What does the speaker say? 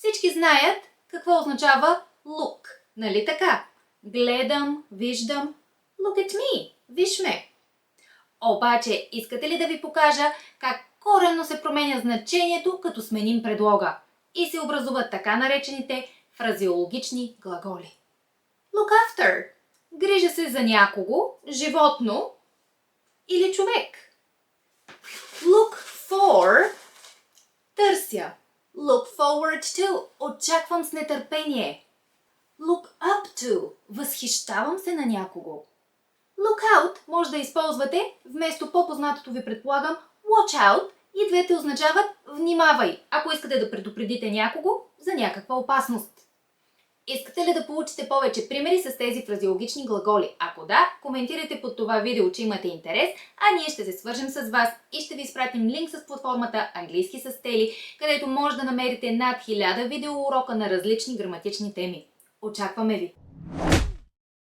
Всички знаят какво означава look, нали така? Гледам, виждам. Look at me, виж ме. Обаче, искате ли да ви покажа как коренно се променя значението, като сменим предлога и се образуват така наречените фразеологични глаголи? Look after – грижа се за някого, животно или човек. Look for – търся. Look forward to – очаквам с нетърпение. Look up to – възхищавам се на някого. Look out може да използвате вместо по-познатото ви предполагам watch out и двете означават внимавай, ако искате да предупредите някого за някаква опасност. Искате ли да получите повече примери с тези фразеологични глаголи? Ако да, коментирайте под това видео, че имате интерес, а ние ще се свържем с вас и ще ви изпратим линк с платформата Английски с Тели, където може да намерите над 1000 видеоурока на различни граматични теми. Очакваме ви!